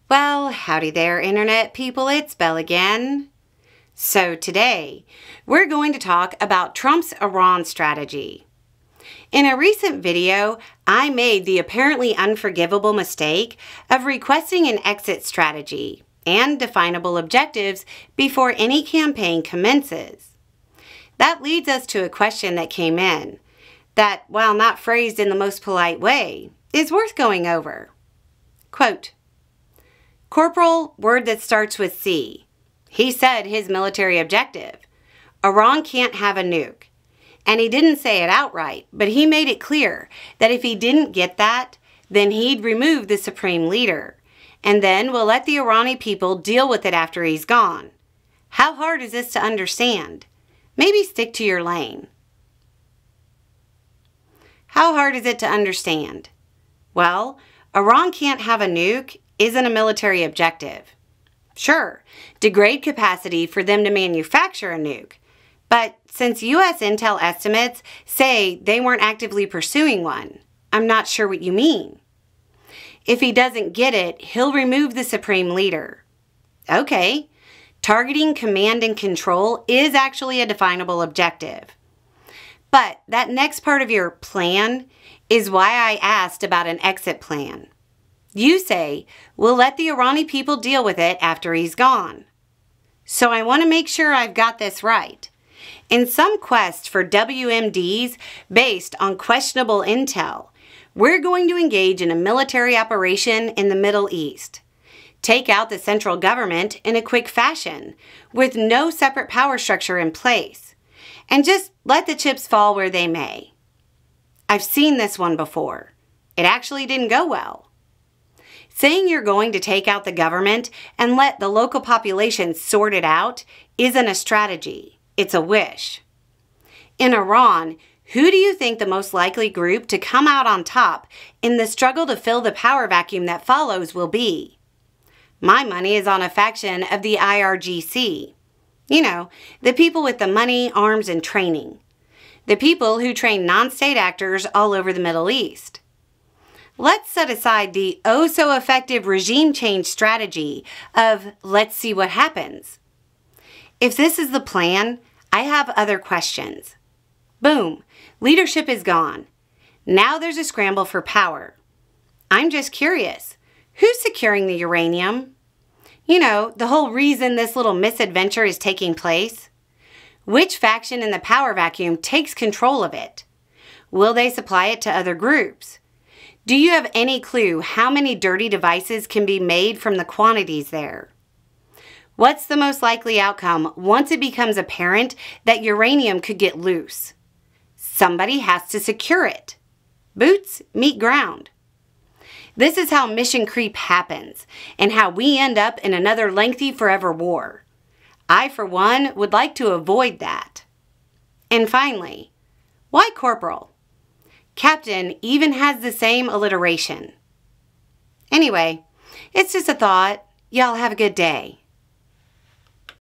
Well, howdy there, Internet people. It's Belle again. So today, we're going to talk about Trump's Iran strategy. In a recent video, I made the apparently unforgivable mistake of requesting an exit strategy and definable objectives before any campaign commences. That leads us to a question that came in that, while not phrased in the most polite way, is worth going over. Quote, Corporal, word that starts with C. He said his military objective. Iran can't have a nuke. And he didn't say it outright, but he made it clear that if he didn't get that, then he'd remove the supreme leader. And then we'll let the Irani people deal with it after he's gone. How hard is this to understand? Maybe stick to your lane. How hard is it to understand? Well, Iran can't have a nuke isn't a military objective. Sure, degrade capacity for them to manufacture a nuke. But since U.S. intel estimates say they weren't actively pursuing one, I'm not sure what you mean. If he doesn't get it, he'll remove the supreme leader. Okay, targeting command and control is actually a definable objective. But that next part of your plan is why I asked about an exit plan. You say, we'll let the Irani people deal with it after he's gone. So I want to make sure I've got this right. In some quest for WMDs based on questionable intel, we're going to engage in a military operation in the Middle East. Take out the central government in a quick fashion with no separate power structure in place. And just let the chips fall where they may. I've seen this one before. It actually didn't go well. Saying you're going to take out the government and let the local population sort it out isn't a strategy. It's a wish. In Iran, who do you think the most likely group to come out on top in the struggle to fill the power vacuum that follows will be? My money is on a faction of the IRGC. You know, the people with the money, arms, and training. The people who train non-state actors all over the Middle East. Let's set aside the oh-so-effective regime change strategy of let's see what happens. If this is the plan, I have other questions. Boom, leadership is gone. Now there's a scramble for power. I'm just curious, who's securing the uranium? You know, the whole reason this little misadventure is taking place. Which faction in the power vacuum takes control of it? Will they supply it to other groups? Do you have any clue how many dirty devices can be made from the quantities there? What's the most likely outcome once it becomes apparent that uranium could get loose? Somebody has to secure it. Boots meet ground. This is how mission creep happens and how we end up in another lengthy forever war. I, for one, would like to avoid that. And finally, why corporal? Captain even has the same alliteration. Anyway, it's just a thought. Y'all have a good day.